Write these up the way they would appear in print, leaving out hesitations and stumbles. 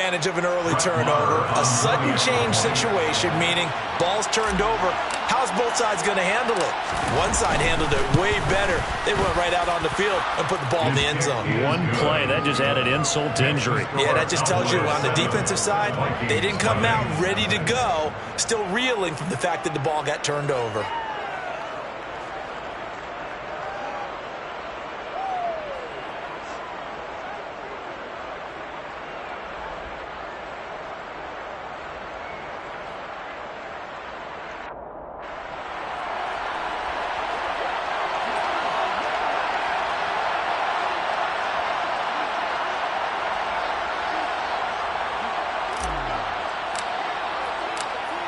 advantage of an early turnover. A sudden change situation, meaning ball's turned over. How's both sides going to handle it? One side handled it way better. They went right out on the field and put the ball in the end zone. One play, that just added insult to injury. Yeah, that just tells you on the defensive side, they didn't come out ready to go, still reeling from the fact that the ball got turned over.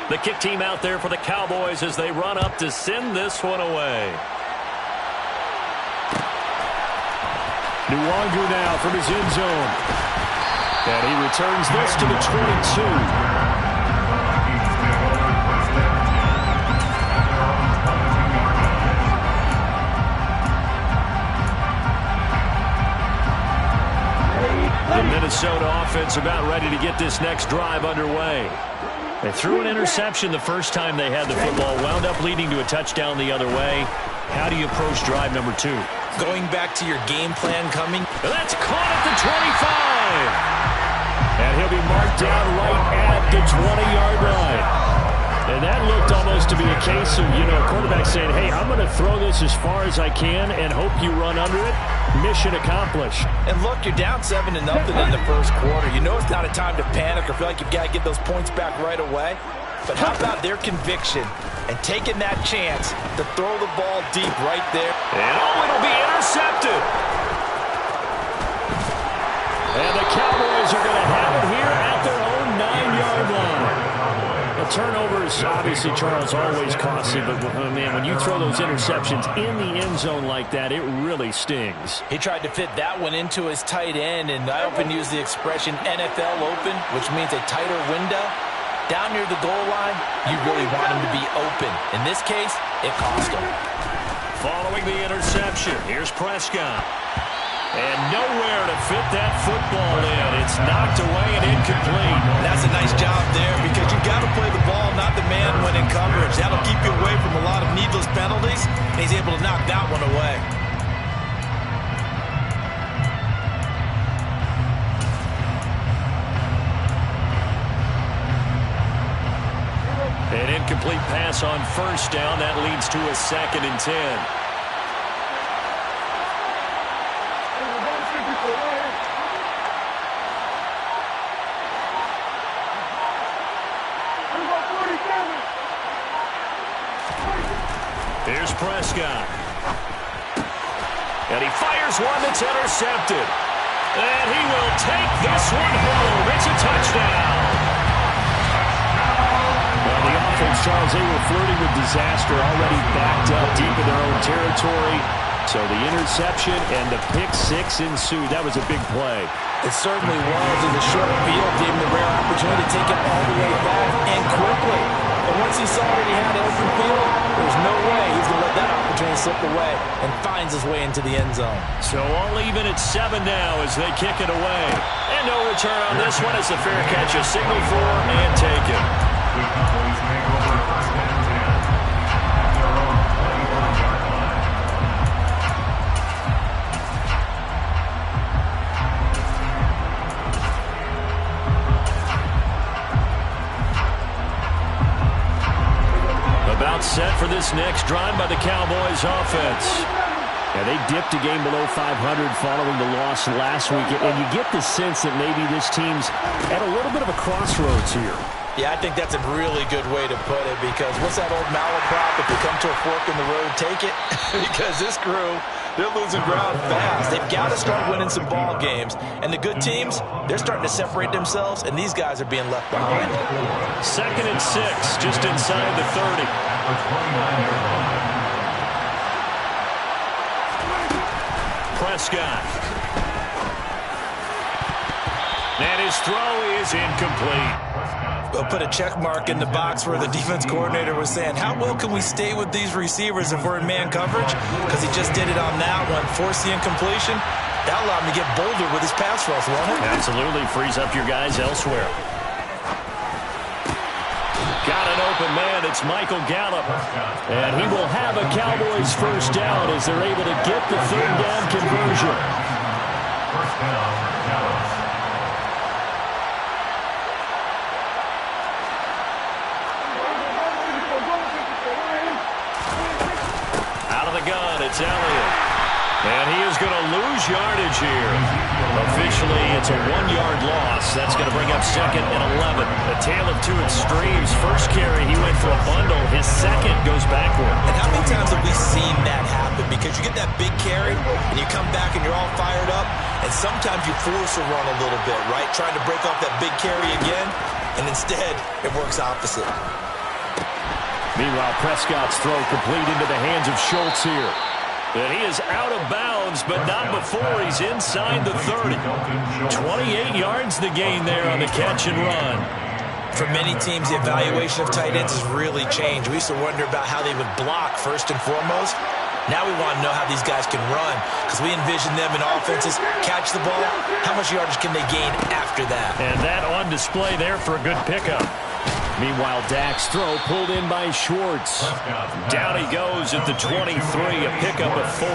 The kick team out there for the Cowboys as they run up to send this one away. Nwangu now from his end zone. And he returns this to the 22. The Minnesota offense about ready to get this next drive underway. They threw an interception the first time they had the football, wound up leading to a touchdown the other way. How do you approach drive number 2? Going back to your game plan coming. That's caught at the 25. And he'll be marked down right at the 20-yard line. And that looked almost to be a case of, a quarterback saying, hey, I'm going to throw this as far as I can and hope you run under it. Mission accomplished. And look, you're down 7-0 in the first quarter. You know it's not a time to panic or feel like you've got to get those points back right away. But how about their conviction and taking that chance to throw the ball deep right there? And it'll be intercepted. And the Cowboys are going to have it here at their own 9-yard line. Turnovers, obviously, Charles, always costly, but, man, when you throw those interceptions in the end zone like that, it really stings. He tried to fit that one into his tight end, and I often use the expression NFL open, which means a tighter window. Down near the goal line, you really want him to be open. In this case, it cost him. Following the interception, here's Prescott. And nowhere to fit that football in. It's knocked away and incomplete. That's a nice job there because you've got to play the ball, not the man when in coverage. That'll keep you away from a lot of needless penalties, and he's able to knock that one away. An incomplete pass on first down. That leads to a 2nd and 10. Here's Prescott. And he fires one that's intercepted. And he will take this one home. It's a touchdown. Well, the offense, Charles, they were flirting with disaster, already backed up deep in their own territory. So the interception and the pick 6 ensued. That was a big play. It certainly was. In the short field, gave him the rare opportunity to take it all the way back and quickly. But once he saw that he had an open field, there's no way he's going to let that opportunity slip away and finds his way into the end zone. So all even at 7 now as they kick it away. And no return on this one as the fair catch is signaled for and taken. About set for this next drive by the Cowboys offense. Yeah, they dipped a game below 500 following the loss last week, and you get the sense that maybe this team's at a little bit of a crossroads here. Yeah, I think that's a really good way to put it because what's that old malaprop? If you come to a fork in the road, take it. Because this crew, they're losing ground fast. They've got to start winning some ball games. And the good teams, they're starting to separate themselves, and these guys are being left behind. 2nd and 6, just inside the 30. Prescott. And his throw is incomplete. We'll put a check mark in the box where the defense coordinator was saying, how well can we stay with these receivers if we're in man coverage? Because he just did it on that one. Force the incompletion. That allowed him to get bolder with his pass rush, won't it? Absolutely. Frees up your guys elsewhere. Got an open man. It's Michael Gallup. And he will have a Cowboys first down as they're able to get the third down conversion. First down, Gallup. Out of the gun, it's Elliott. And he is going to lose yardage here. Officially, it's a 1-yard loss. That's going to bring up second and 11. A tale of two extremes. First carry, he went for a bundle. His second goes backward. And how many times have we seen that happen? Because you get that big carry, and you come back and you're all fired up, and sometimes you force a run a little bit, right? Trying to break off that big carry again, and instead, it works opposite. Meanwhile, Prescott's throw complete into the hands of Schultz here. And he is out of bounds, but not before he's inside the 30. 28 yards the gain there on the catch and run. For many teams, the evaluation of tight ends has really changed. We used to wonder about how they would block first and foremost. Now we want to know how these guys can run, because we envision them in offenses catch the ball. How much yardage can they gain after that? And that on display there for a good pickup. Meanwhile, Dak's throw pulled in by Schwartz. Down he goes at the 23, a pickup of 4.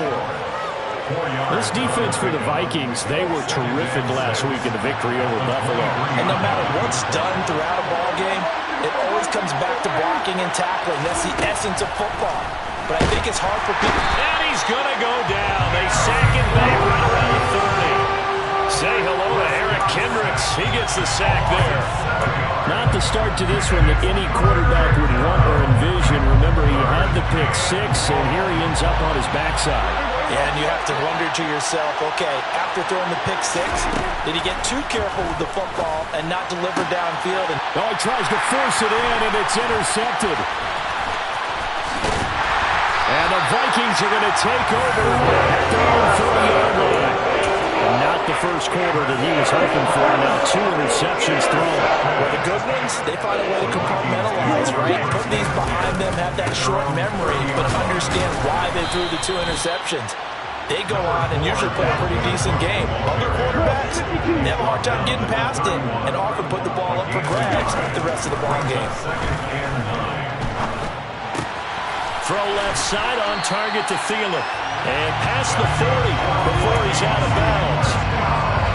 This defense for the Vikings, they were terrific last week in the victory over Buffalo. And no matter what's done throughout a ball game, it always comes back to blocking and tackling. That's the essence of football. But I think it's hard for people. And he's going to go down. They sack him back right around the 30. Say hello to Eric Kendricks. He gets the sack there. Not the start to this one that any quarterback would want or envision. Remember, he had the pick 6, and here he ends up on his backside. Yeah, and you have to wonder to yourself, okay, after throwing the pick 6, did he get too careful with the football and not deliver downfield? And oh, he tries to force it in, and it's intercepted. And the Vikings are going to take over at their own 30-yard line. And not the first quarter that he was hoping for. Now 2 interceptions thrown. Well, the good ones, they find a way to compartmentalize, right? Put these behind them, have that short memory, but understand why they threw the 2 interceptions. They go on and usually play a pretty decent game. Other quarterbacks, they have a hard time getting past it and often put the ball up for grabs the rest of the ball game. Throw left side on target to Thielen. And past the 40 before he's out of bounds.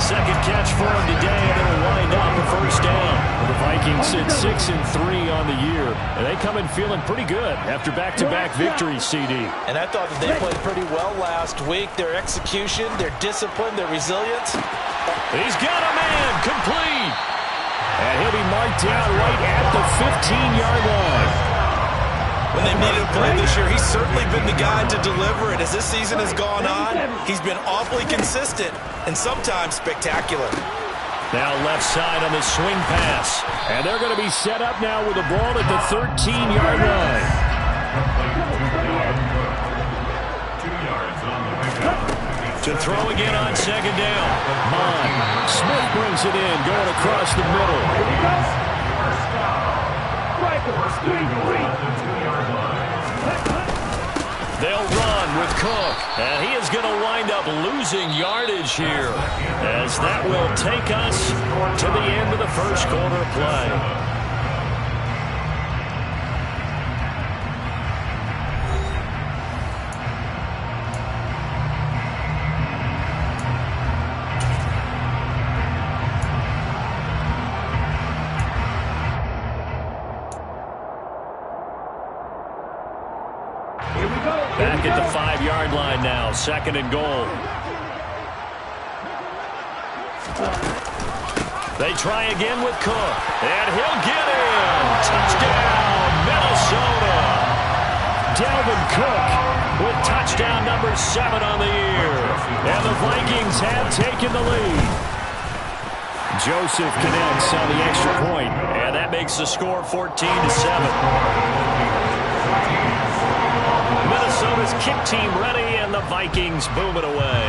Second catch for him today, and it'll wind up a first down. The Vikings sit 6-3 on the year, and they come in feeling pretty good after back-to-back victories, CD. And I thought that they played pretty well last week. Their execution, their discipline, their resilience. He's got a man, complete. And he'll be marked down right at the 15-yard line. When they needed a play this year, he's certainly been the guy to deliver it. As this season has gone on, he's been awfully consistent and sometimes spectacular. Now left side on the swing pass. And they're going to be set up now with the ball at the 13-yard line. 2 yards on the pickup. To throw again on second down. Mon. Smith brings it in, going across the middle. They'll run with Cook, and he is going to wind up losing yardage here, as that will take us to the end of the first quarter play. Back at the 5-yard line now, second and goal. They try again with Cook, and he'll get in. Touchdown, Minnesota. Dalvin Cook with touchdown number 7 on the year. And the Vikings have taken the lead. Joseph connects on the extra point, and that makes the score 14-7. Minnesota's kick team ready, and the Vikings boom it away.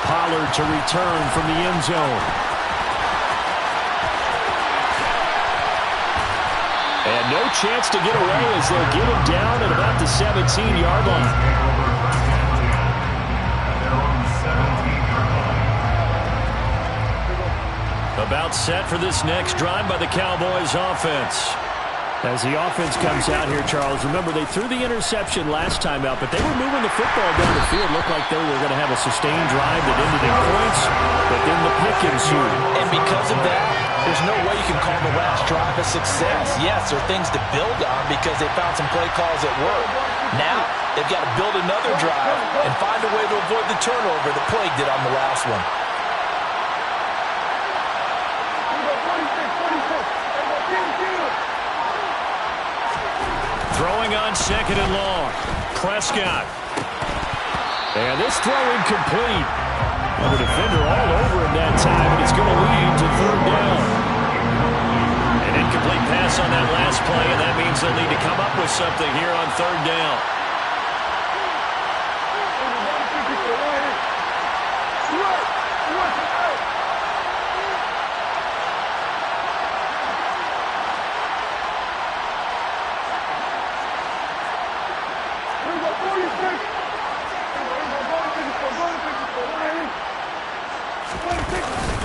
Pollard to return from the end zone. And no chance to get away as they'll get him down at about the 17-yard line. About set for this next drive by the Cowboys offense. As the offense comes out here, Charles, remember they threw the interception last time out, but they were moving the football down the field. Looked like they were going to have a sustained drive that ended in points, but then the pick ensued. And because of that, there's no way you can call the last drive a success. Yes, there are things to build on because they found some play calls that work. Now, they've got to build another drive and find a way to avoid the turnover that plagued it on the last one. Throwing on second and long. Prescott. And this throw incomplete. The defender all over him that time, and it's going to lead to third down. An incomplete pass on that last play, and that means they'll need to come up with something here on third down.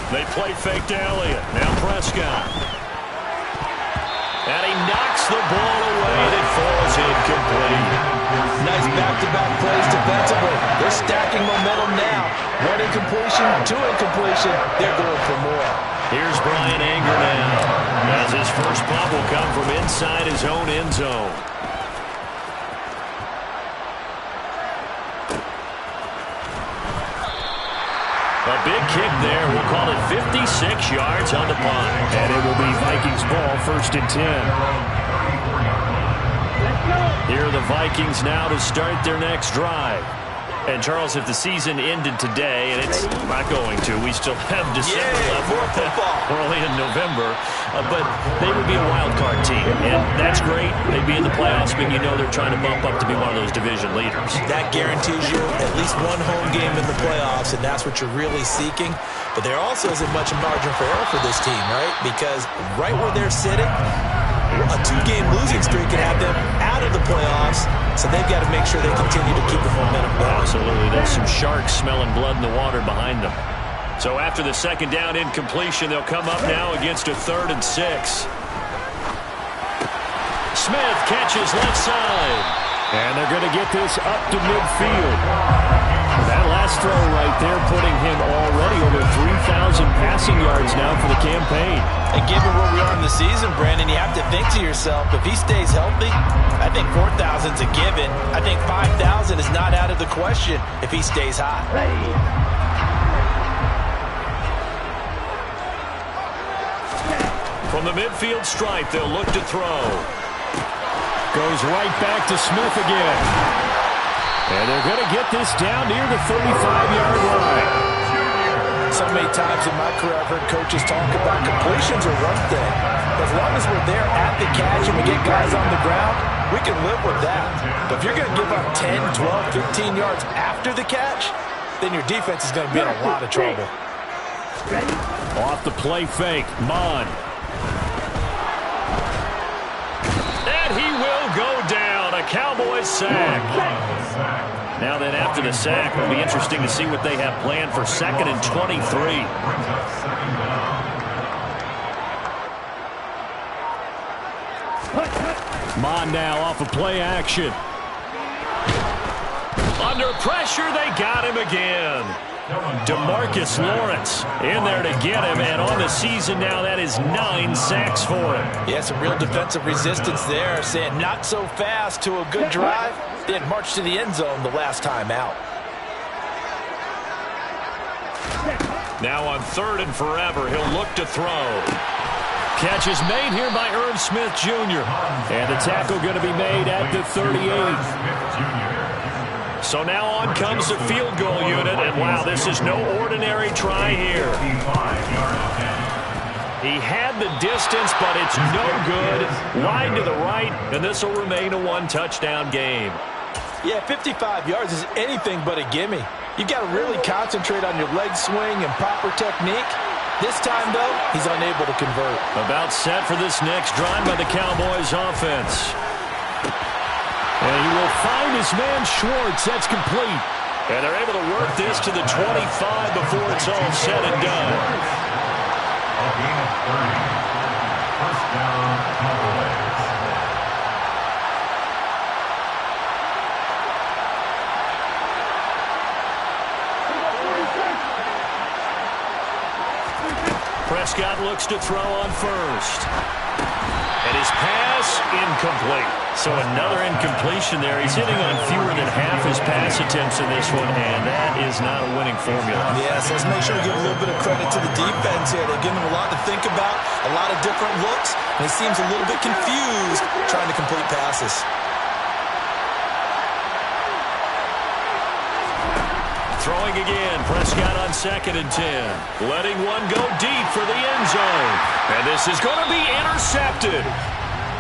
They play fake to Elliott. Now Prescott. And he knocks the ball away, and it falls incomplete. Nice back-to-back plays defensively. They're stacking momentum now. One incompletion, two incompletion. They're going for more. Here's Brian Anger now, as his first punt will come from inside his own end zone. A big kick there. We'll call it 56 yards on the punt. And it will be Vikings ball, 1st and 10. Here are the Vikings now to start their next drive. And, Charles, if the season ended today, and it's not going to, we still have December left. More football. Early in November. But they would be a wild card team. And that's great. They'd be in the playoffs, but you know they're trying to bump up to be one of those division leaders. That guarantees you at least one home game in the playoffs, and that's what you're really seeking. But there also isn't much margin for error for this team, right? Because right where they're sitting, a 2-game losing streak can have them out of the playoffs, so they've got to make sure they continue to keep the momentum going. Absolutely. There's some sharks smelling blood in the water behind them. So after the second down incompletion, they'll come up now against a 3rd and 6. Smith catches left side. And they're going to get this up to midfield. That last throw right there putting him already over 3,000 passing yards now for the campaign. And given where we are in the season, Brandon, you have to think to yourself, if he stays healthy, I think 4,000's a given. I think 5,000 is not out of the question if he stays hot. From the midfield stripe, they'll look to throw. Goes right back to Smith again. And they're going to get this down near the 35-yard line. So many times in my career, I've heard coaches talk about completions are one thing. As long as we're there at the catch and we get guys on the ground, we can live with that. But if you're going to give up 10, 12, 15 yards after the catch, then your defense is going to be in a lot of trouble. Off the play fake, Mon. And he will go down. A Cowboys sack. Now then, after the sack, it'll be interesting to see what they have planned for 2nd and 23. Mon now off of play action. Under pressure, they got him again. DeMarcus Lawrence in there to get him, and on the season now, that is 9 sacks for him. Yeah, some real defensive resistance there, saying not so fast to a good drive, then march to the end zone the last time out. Now on 3rd and forever, he'll look to throw. Catch is made here by Irv Smith Jr. And the tackle going to be made at the 38. So now on comes the field goal unit, and wow, this is no ordinary try here. He had the distance, but it's no good. Wide to the right, and this will remain a 1-touchdown game. Yeah, 55 yards is anything but a gimme. You've got to really concentrate on your leg swing and proper technique. This time, though, he's unable to convert. About set for this next drive by the Cowboys offense. And he will find his man Schwartz. That's complete. And they're able to work this to the 25 before it's all said and done. 30. First down, Cowboys. Prescott looks to throw on first. And his pass incomplete. So another incompletion there. He's hitting on fewer than half his pass attempts in this one, and that is not a winning formula. Yes, let's make sure we give a little bit of credit to the defense here. They're giving him a lot to think about, a lot of different looks, and he seems a little bit confused trying to complete passes. Throwing again, Prescott on 2nd and 10. Letting one go deep for the end zone. And this is going to be intercepted.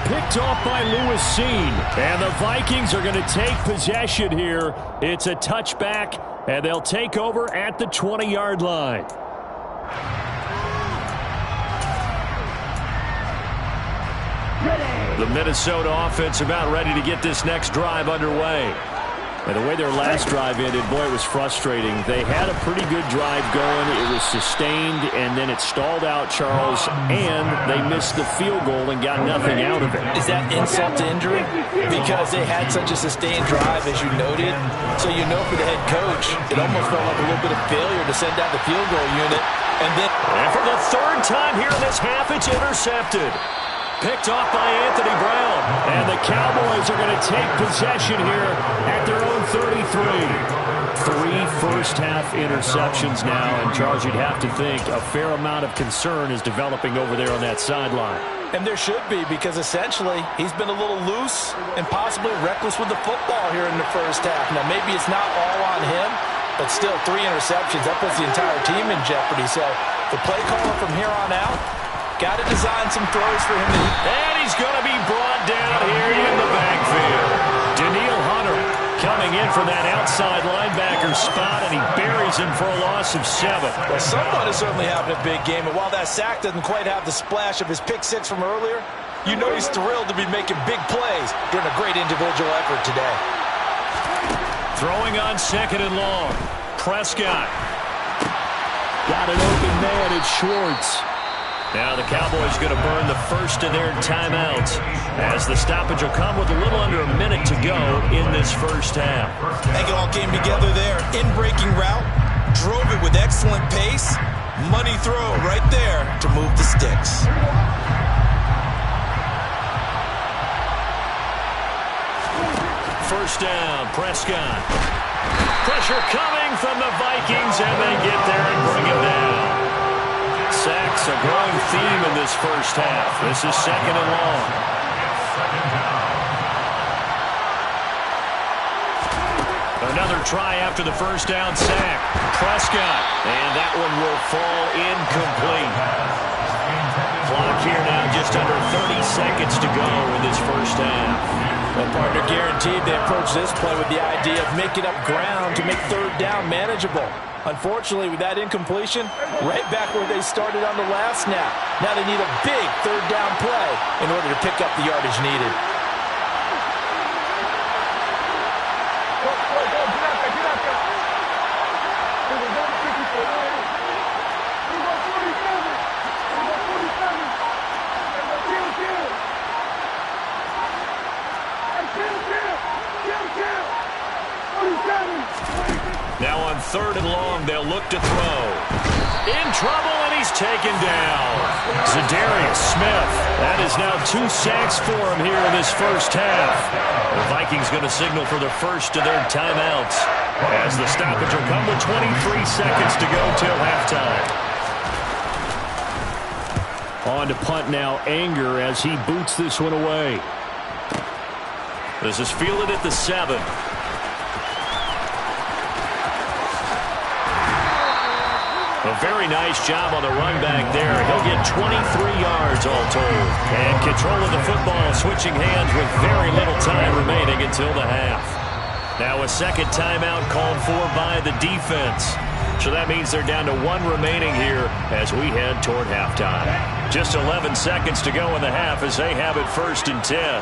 Picked off by Lewis Seen. And the Vikings are going to take possession here. It's a touchback, and they'll take over at the 20-yard line. The Minnesota offense about ready to get this next drive underway. And the way their last drive ended, boy, it was frustrating. They had a pretty good drive going. It was sustained, and then it stalled out, Charles, and they missed the field goal and got nothing out of it. Is that insult to injury? Because they had such a sustained drive, as you noted. So you know for the head coach, it almost felt like a little bit of failure to send out the field goal unit. And for the third time here in this half, it's intercepted. Picked off by Anthony Brown. And the Cowboys are going to take possession here at their own 33. 3 first-half interceptions now. And, Charles, you'd have to think a fair amount of concern is developing over there on that sideline. And there should be, because essentially he's been a little loose and possibly reckless with the football here in the first half. Now, maybe it's not all on him, but still 3 interceptions. That puts the entire team in jeopardy. So the play caller from here on out, got to design some throws for him. And he's going to be brought down here in the backfield. Daniil Hunter coming in from that outside linebacker spot, and he buries him for a loss of 7. Well, someone is certainly having a big game, and while that sack doesn't quite have the splash of his pick 6 from earlier, you know he's thrilled to be making big plays during a great individual effort today. Throwing on 2nd and long. Prescott. Got an open man. It's Schwartz. Now the Cowboys going to burn the first of their timeouts as the stoppage will come with a little under a minute to go in this first half. I think it all came together there. In-breaking route, drove it with excellent pace. Money throw right there to move the sticks. First down, Prescott. Pressure coming from the Vikings, and they get there and bring him down. Sacks a growing theme in this first half. This is 2nd and long. Another try after the first down sack. Prescott, and that one will fall incomplete. Clock here now just under 30 seconds to go in this first half. Well, partner, guaranteed they approach this play with the idea of making up ground to make 3rd down manageable. Unfortunately, with that incompletion, right back where they started on the last snap. Now they need a big 3rd down play in order to pick up the yardage needed. Now on 3rd and long, they'll look to throw. In trouble, and he's taken down. Zadarius Smith. That is now 2 sacks for him here in this first half. The Vikings going to signal for the first of their timeouts as the stoppage will come with 23 seconds to go till halftime. On to punt now, Anger, as he boots this one away. This is fielded at the 7. A very nice job on the run back there. He'll get 23 yards all told. And control of the football switching hands with very little time remaining until the half. Now a second timeout called for by the defense. So that means they're down to 1 remaining here as we head toward halftime. Just 11 seconds to go in the half as they have it 1st and 10.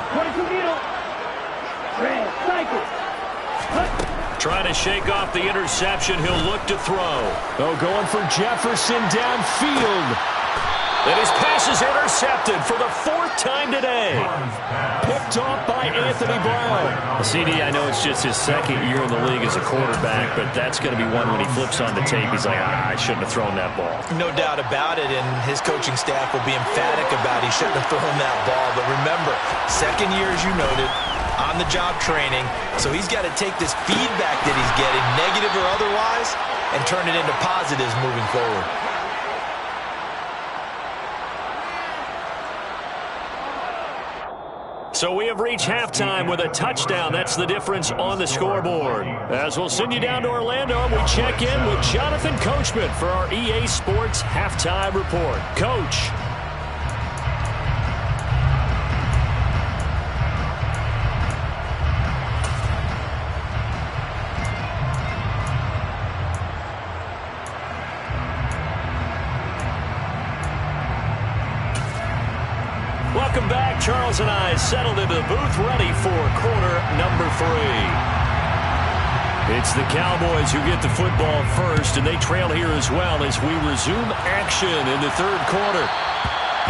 Trying to shake off the interception. He'll look to throw. Oh, going for Jefferson downfield. And his pass is intercepted for the 4th time today. Picked off by Anthony Brown. CD, I know it's just his 2nd year in the league as a quarterback, but that's going to be one when he flips on the tape. He's like, I shouldn't have thrown that ball. No doubt about it, and his coaching staff will be emphatic about he shouldn't have thrown that ball. But remember, 2nd year, as you noted, on-the-job training, so he's got to take this feedback that he's getting, negative or otherwise, and turn it into positives moving forward. So we have reached halftime with a touchdown. That's the difference on the scoreboard. As we'll send you down to Orlando, and we check in with Jonathan Coachman for our EA Sports Halftime Report. Coach. Welcome back. Charles and I settled into the booth, ready for quarter number 3. It's the Cowboys who get the football first, and they trail here as well as we resume action in the 3rd quarter.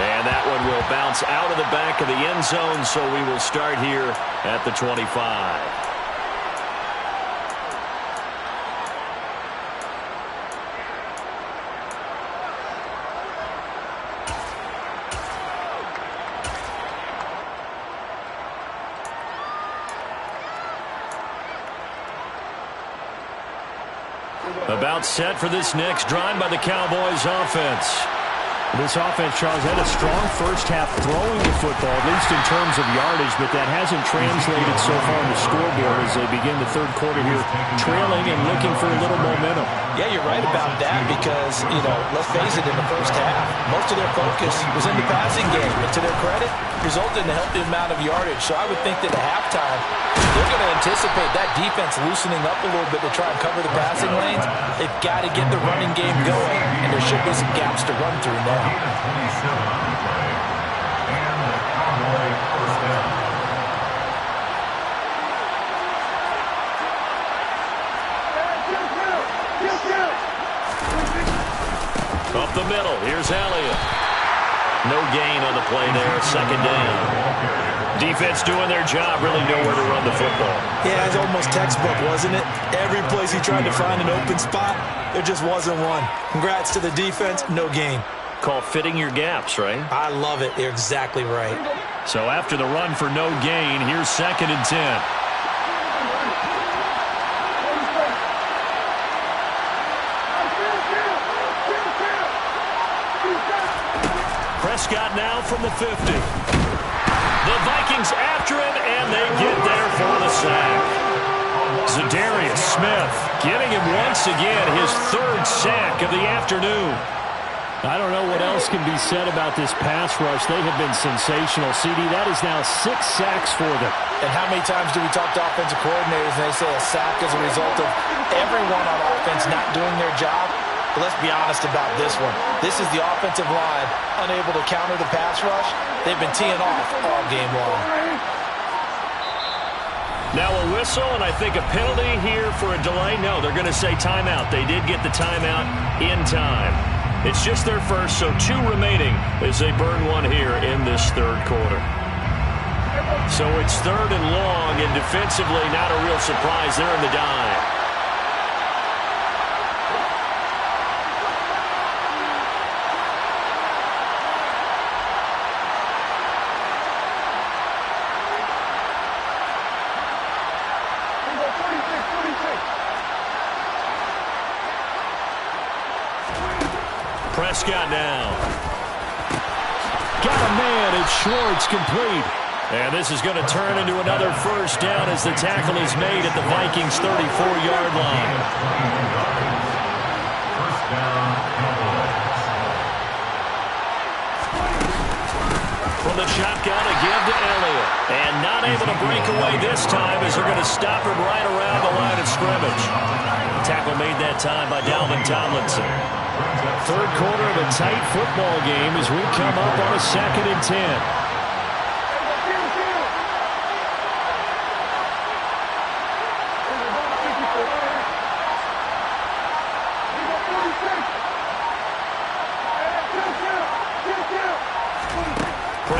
And that one will bounce out of the back of the end zone, so we will start here at the 25. About set for this next drive by the Cowboys offense. This offense, Charles, had a strong first half throwing the football, at least in terms of yardage, but that hasn't translated so far on the scoreboard as they begin the 3rd quarter here, trailing and looking for a little momentum. Yeah, you're right about that because, let's face it, in the first half, most of their focus was in the passing game. And to their credit, resulted in a healthy amount of yardage. So I would think that at halftime, they're going to anticipate that defense loosening up a little bit to try and cover the passing lanes. They've got to get the running game going, and there should be some gaps to run through now. 27 on the play, and the Cowboy first down. Up the middle, here's Elliott. No gain on the play there, 2nd down. Defense doing their job, really nowhere to run the football. Yeah, it's almost textbook, wasn't it? Every place he tried to find an open spot, there just wasn't one. Congrats to the defense, no gain. Call fitting your gaps, right? I love it. You're exactly right. So after the run for no gain, here's 2nd and 10. Prescott now from the 50. The Vikings after him, and they get there for the sack. Zadarius Smith getting him once again, his 3rd sack of the afternoon. I don't know what else can be said about this pass rush. They have been sensational. CD, that is now 6 sacks for them. And how many times do we talk to offensive coordinators and they say a sack is a result of everyone on offense not doing their job? But let's be honest about this one. This is the offensive line unable to counter the pass rush. They've been teeing off all game long. Now a whistle, and I think a penalty here for a delay. No, they're going to say timeout. They did get the timeout in time. It's just their first, so 2 remaining as they burn one here in this 3rd quarter. So it's 3rd and long, and defensively not a real surprise. They're in the dime. Prescott now. Got a man, it's Schwartz, complete. And this is going to turn into another 1st down as the tackle is made at the Vikings' 34-yard line. First down, Cowboys. From the shotgun, a give to Elliott. And not able to break away this time as they're going to stop him right around the line of scrimmage. Tackle made that time by Dalvin Tomlinson. 3rd quarter of a tight football game as we come up on a 2nd and 10.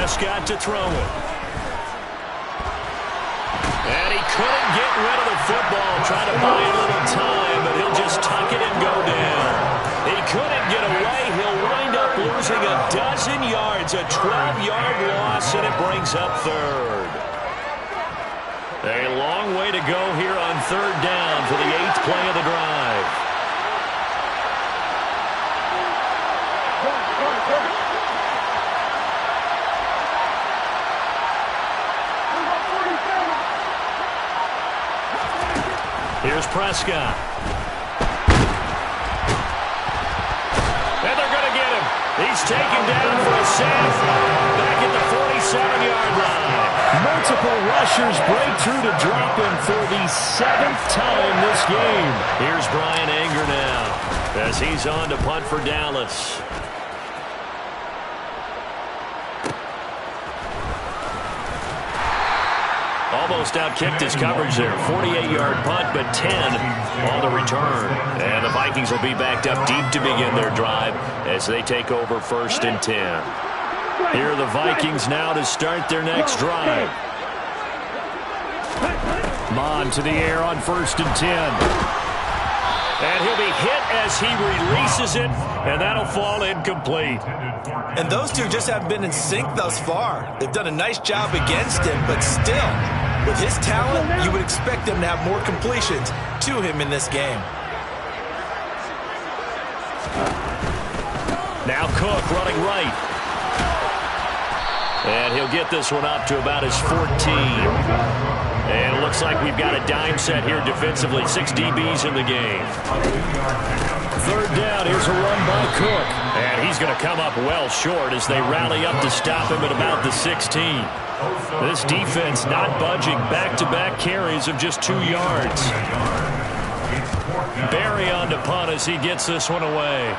Prescott to throw it. And he couldn't get rid of the football, trying to buy a little time, but he'll just tuck it and go down. He couldn't get away. He'll wind up losing a dozen yards, a 12-yard loss, and it brings up third. A long way to go here on third down for the 8th play of the drive. Here's Prescott. And they're going to get him. He's taken down for a sack back at the 47-yard line. Multiple rushers break through to drop him for the 7th time this game. Here's Brian Anger now as he's on to punt for Dallas. Almost outkicked his coverage there. 48-yard punt, but 10 on the return. And the Vikings will be backed up deep to begin their drive as they take over 1st and 10. Here are the Vikings now to start their next drive. Mon to the air on 1st and 10. And he'll be hit as he releases it, and that'll fall incomplete. And those two just haven't been in sync thus far. They've done a nice job against him, but still, with his talent, you would expect them to have more completions to him in this game. Now Cook running right. And he'll get this one up to about his 14. And it looks like we've got a dime set here defensively. 6 DBs in the game. Third down. Here's a run by Cook. And he's going to come up well short as they rally up to stop him at about the 16. This defense not budging. Back-to-back carries of just 2 yards. Barry on to punt as he gets this one away.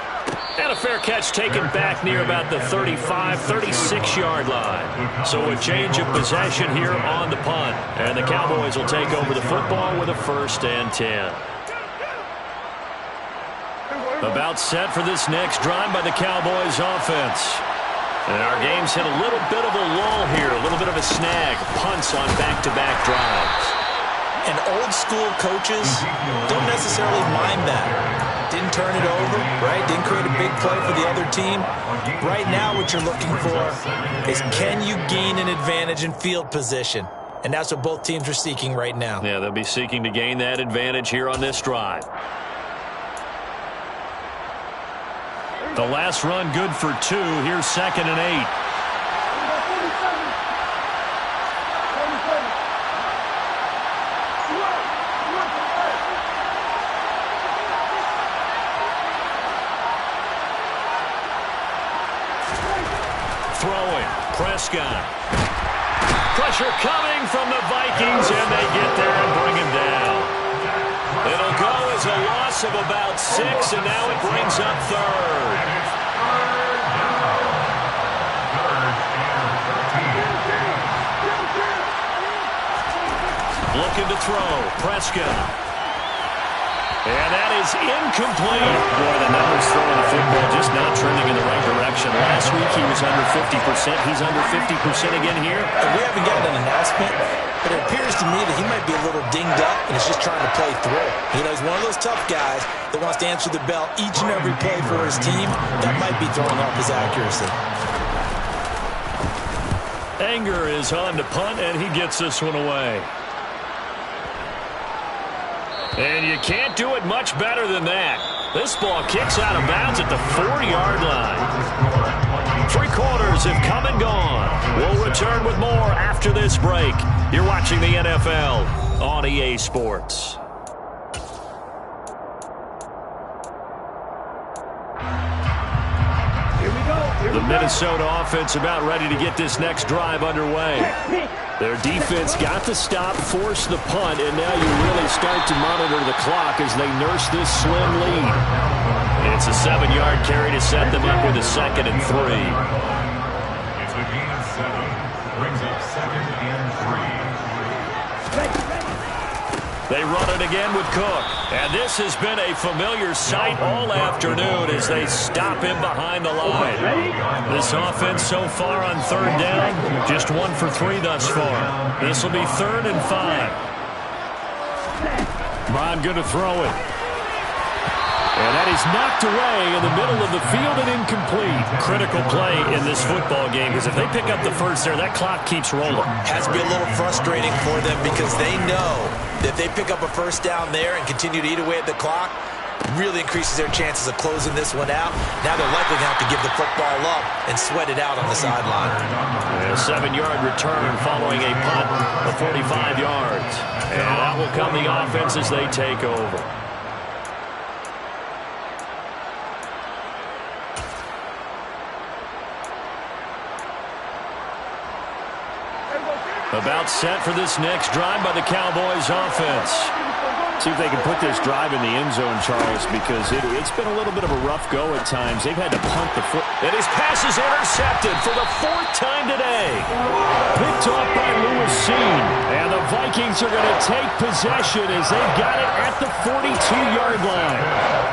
And a fair catch taken back near about the 35, 36-yard line. So a change of possession here on the punt. And the Cowboys will take over the football with a 1st and 10. About set for this next drive by the Cowboys offense. And our game's hit a little bit of a lull here, a little bit of a snag. Punts on back-to-back drives. And old-school coaches don't necessarily mind that. Didn't turn it over, right? Didn't create a big play for the other team. Right now what you're looking for is, can you gain an advantage in field position? And that's what both teams are seeking right now. Yeah, they'll be seeking to gain that advantage here on this drive. The last run good for 2. Here's 2nd and 8. Throwing. Prescott. Pressure coming from the Vikings, and they get there and bring him down. It'll go as a loss of about 6, and now it brings up 3rd. Looking to throw. Prescott. And that is incomplete. Boy, the numbers throwing the football just not trending in the right direction. Last week he was under 50%. He's under 50% again here. And we haven't gotten an announcement, but it appears to me that he might be a little dinged up and is just trying to play through. You know, he's one of those tough guys that wants to answer the bell each and every play for his team. That might be throwing off his accuracy. Anger is on to punt, and he gets this one away. And you can't do it much better than that. This ball kicks out of bounds at the 4-yard line. 3 quarters have come and gone. We'll return with more after this break. You're watching the NFL on EA Sports. The Minnesota offense about ready to get this next drive underway. Their defense got the stop, forced the punt, and now you really start to monitor the clock as they nurse this slim lead. It's a 7-yard carry to set them up with a 2nd and 3. It's a gain of 7. Brings up 2nd and 3. They run it again with Cook. And this has been a familiar sight all afternoon as they stop him behind the line. This offense so far on third down, just 1 for 3 thus far. This will be 3rd and 5. Bond going to throw it. And that is knocked away in the middle of the field and incomplete. Critical play in this football game because if they pick up the first there, that clock keeps rolling. Has to be a little frustrating for them because they know that if they pick up a first down there and continue to eat away at the clock, really increases their chances of closing this one out. Now they're likely going to have to give the football up and sweat it out on the sideline. A 7-yard return following a punt of 45 yards. And that will come the offense as they take over. About set for this next drive by the Cowboys offense. See if they can put this drive in the end zone, Charles, because it's been a little bit of a rough go at times. They've had to punt the foot. And his pass is intercepted for the 4th time today. Picked off by Lewis Seen. And the Vikings are going to take possession as they've got it at the 42-yard line.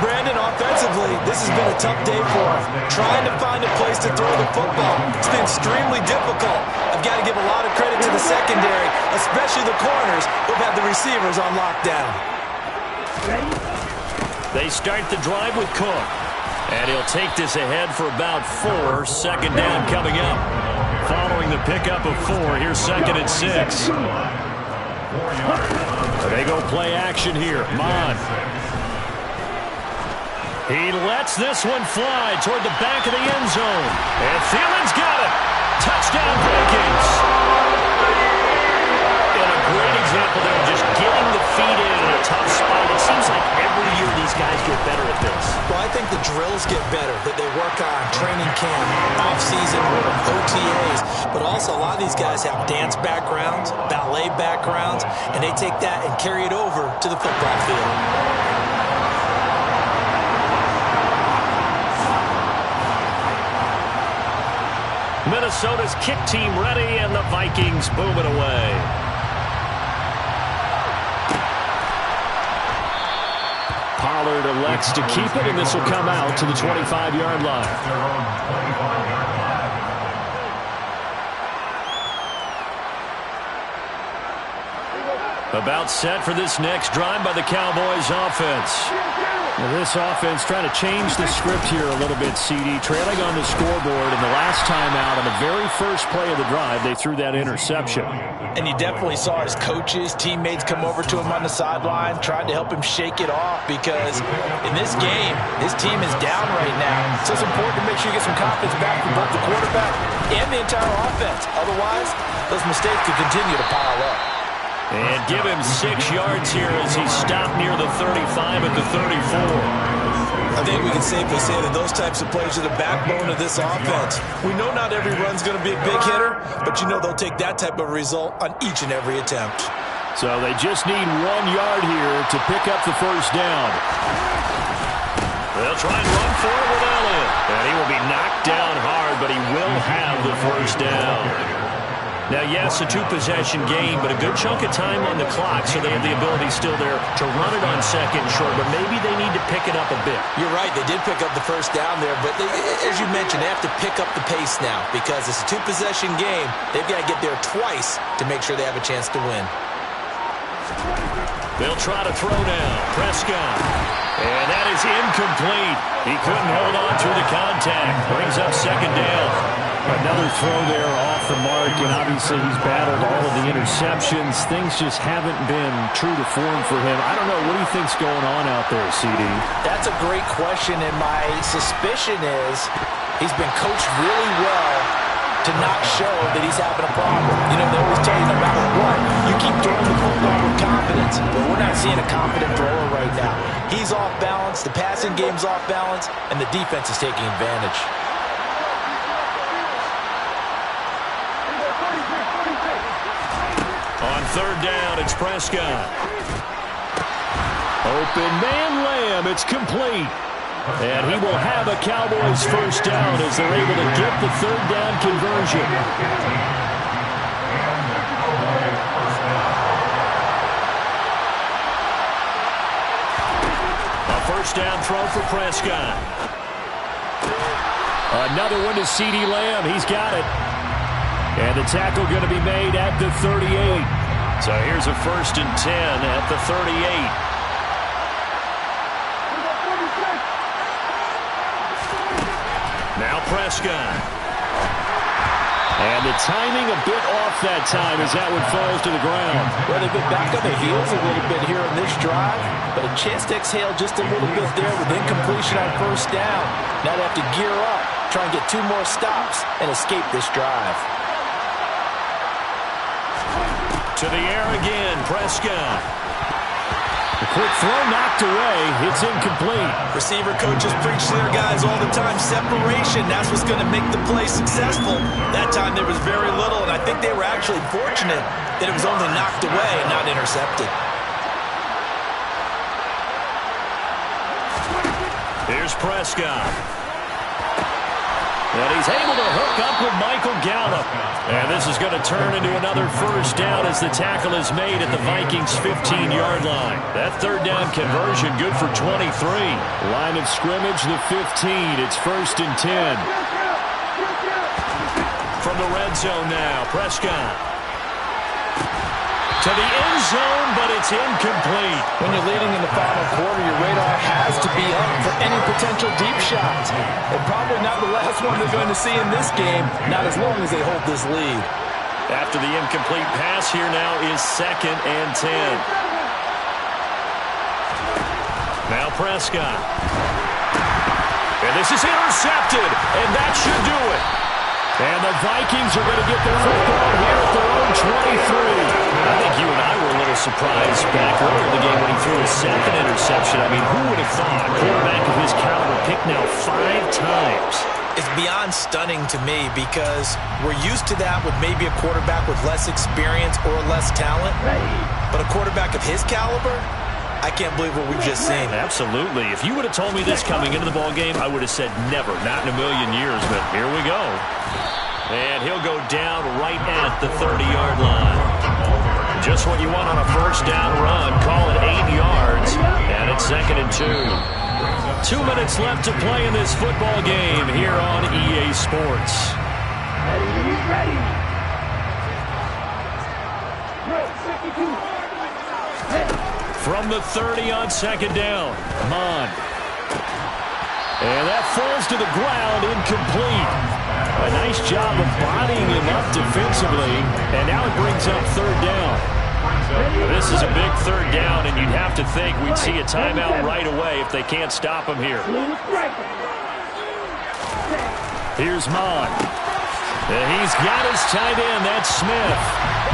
Brandon, offensively, this has been a tough day for him. Trying to find a place to throw the football. It's been extremely difficult. I've got to give a lot of credit to the secondary, especially the corners who've had the receivers on lockdown. They start the drive with Cook. And he'll take this ahead for about 4. 2nd down coming up. Following the pickup of 4, here's 2nd and 6. They go play action here. Mon. He lets this one fly toward the back of the end zone. And Thielen's got it. Touchdown Vikings. And a great example there of just getting the feet in a tough spot. It seems like every year these guys get better at this. Well, I think the drills get better, that they work on training camp, off-season work, OTAs, but also a lot of these guys have dance backgrounds, ballet backgrounds, and they take that and carry it over to the football field. Minnesota's kick team ready, and the Vikings boom it away. Pollard elects to keep it, and this will come out to the 25-yard line. About set for this next drive by the Cowboys offense. Well, this offense trying to change the script here a little bit, CD. Trailing on the scoreboard, and the last time out on the very first play of the drive, they threw that interception. And you definitely saw his coaches, teammates come over to him on the sideline, trying to help him shake it off because in this game, his team is down right now. So it's important to make sure you get some confidence back from both the quarterback and the entire offense. Otherwise, those mistakes could continue to pile up. And give him 6 yards here as he stopped near the 35 at the 34. I think we can safely say that those types of plays are the backbone of this offense. We know not every run's going to be a big hitter, but you know they'll take that type of result on each and every attempt. So they just need 1 yard here to pick up the first down. They'll try and run for it with Elliott. And he will be knocked down hard, but he will have the first down. Now, yes, a 2-possession game, but a good chunk of time on the clock, so they have the ability still there to run it on 2nd and short, but maybe they need to pick it up a bit. You're right. They did pick up the first down there, but as you mentioned, they have to pick up the pace now because it's a 2-possession game. They've got to get there twice to make sure they have a chance to win. They'll try to throw now. Prescott. And that is incomplete. He couldn't hold on through the contact. Brings up 2nd down. Another throw there off the mark, and obviously he's battled all of the interceptions. Things just haven't been true to form for him. I don't know. What do you think's going on out there, CD? That's a great question, and my suspicion is he's been coached really well to not show that he's having a problem. You know, they always tell you no matter what, you keep throwing the football with confidence. But we're not seeing a confident thrower right now. He's off balance, the passing game's off balance, and the defense is taking advantage. On 3rd down, it's Prescott. Open man Lamb, it's complete. And he will have a Cowboys first down as they're able to get the 3rd down conversion. first down throw for Prescott. Another one to CeeDee Lamb. He's got it. And the tackle going to be made at the 38. So here's a 1st and 10 at the 38. Now Prescott. And the timing a bit off that time as that one falls to the ground. Well, they've been back on their heels a little bit here on this drive, but a chance to exhale just a little bit there with incompletion on 1st down. Now they have to gear up, try and get 2 more stops, and escape this drive. To the air again, Prescott. The quick throw knocked away. It's incomplete. Receiver coaches preach to their guys all the time. Separation, that's what's going to make the play successful. That time there was very little, and I think they were actually fortunate that it was only knocked away and not intercepted. Here's Prescott. And he's able to hook up with Michael Gallup. And this is going to turn into another 1st down as the tackle is made at the Vikings' 15-yard line. That 3rd down conversion good for 23. Line of scrimmage, the 15. It's 1st and 10. From the red zone now, Prescott. To the end zone, but it's incomplete. When you're leading in the final quarter, your radar has to be up for any potential deep shots. And probably not the last one they're going to see in this game, not as long as they hold this lead. After the incomplete pass, here now is 2nd and 10. Now Prescott. And this is intercepted, and that should do it. And the Vikings are going to get the football here at their own 23. I think you and I were a little surprised back earlier in the game when he threw his 2nd interception. I mean, who would have thought a quarterback of his caliber picked now 5 times? It's beyond stunning to me because we're used to that with maybe a quarterback with less experience or less talent. But a quarterback of his caliber, I can't believe what we've just seen. Absolutely. If you would have told me this coming into the ballgame, I would have said never, not in a million years. But here we go. And he'll go down right at the 30-yard line. Just what you want on a 1st down run. Call it 8 yards. And it's 2nd and 2. 2 minutes left to play in this football game here on EA Sports. Ready. From the 30 on 2nd down. Mon. And that falls to the ground, incomplete. A nice job of bodying him up defensively. And now it brings up 3rd down. This is a big 3rd down, and you'd have to think we'd see a timeout right away if they can't stop him here. Here's Mon. And he's got his tight end, that's Smith.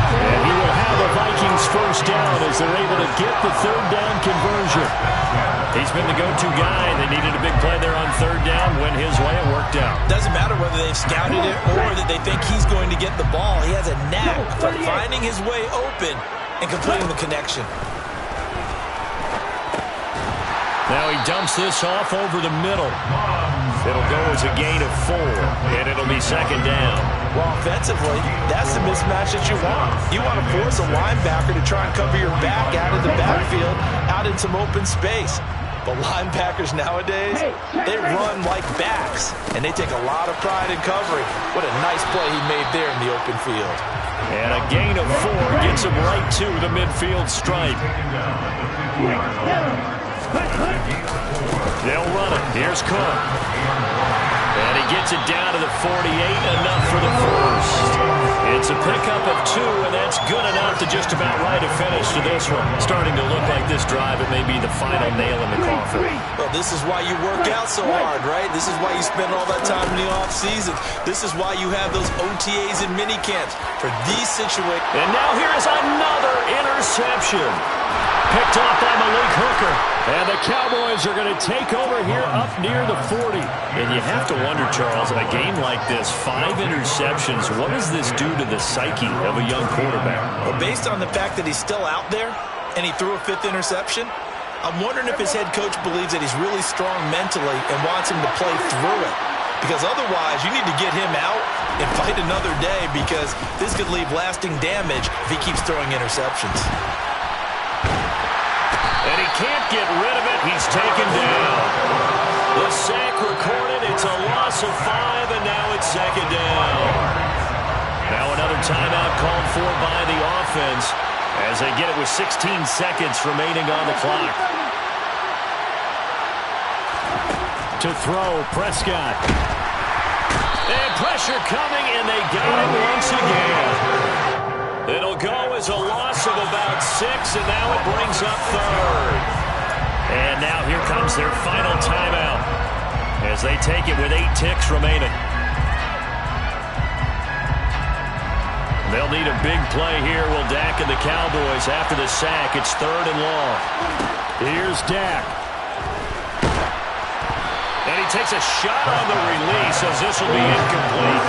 And he will have a Vikings 1st down as they're able to get the 3rd down conversion. He's been the go-to guy. They needed a big play there on 3rd down. Went his way, it worked out. Doesn't matter whether they've scouted it or that they think he's going to get the ball. He has a knack for finding his way open and completing the connection. Now he dumps this off over the middle. It'll go as a gain of 4, and it'll be 2nd down. Well, offensively, that's the mismatch that you want. You want to force a linebacker to try and cover your back out of the backfield, out in some open space. But linebackers nowadays, they run like backs, and they take a lot of pride in covering. What a nice play he made there in the open field. And a gain of 4 gets him right to the midfield stripe. They'll run it. Here's Cook. And he gets it down to the 48, enough for the 1st. It's a pickup of 2, and that's good enough to just about write a finish to this one. Starting to look like this drive, it may be the final nail in the coffin. Well, this is why you work out so hard, right? This is why you spend all that time in the offseason. This is why you have those OTAs and mini camps for these situations. And now here is another interception. Picked off by Malik Hooker. And the Cowboys are going to take over here up near the 40. And you have to wonder, Charles, in a game like this, 5 interceptions, what does this do to the psyche of a young quarterback? Well, based on the fact that he's still out there and he threw a 5th interception, I'm wondering if his head coach believes that he's really strong mentally and wants him to play through it. Because otherwise, you need to get him out and fight another day because this could leave lasting damage if he keeps throwing interceptions. And he can't get rid of it. He's taken down. The sack recorded. It's a loss of 5, and now it's second down. Now another timeout called for by the offense as they get it with 16 seconds remaining on the clock. To throw, Prescott. And pressure coming, and they got him once again. It'll go as a loss of about 6, and now it brings up third. And now here comes their final timeout as they take it with 8 ticks remaining. They'll need a big play here. Will Dak and the Cowboys after the sack. It's third and long. Here's Dak. And he takes a shot on the release as this will be incomplete.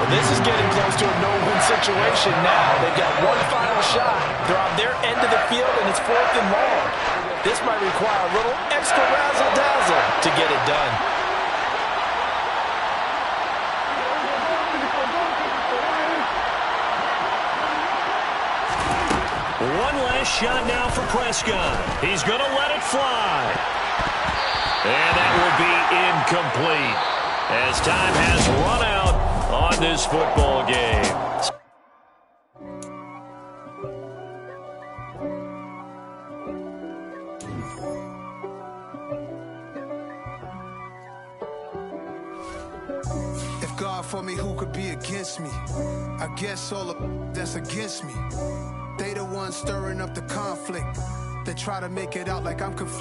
Well, this is getting close to a no-win situation now. They've got one final shot. They're on their end of the field, and it's fourth and long. This might require a little extra razzle-dazzle to get it done. One last shot now for Prescott. He's going to let it fly. And that will be incomplete as time has run out on this football game. If God for me, who could be against me? I guess all of that's against me. They the ones stirring up the conflict. They try to make it out like I'm conflicted.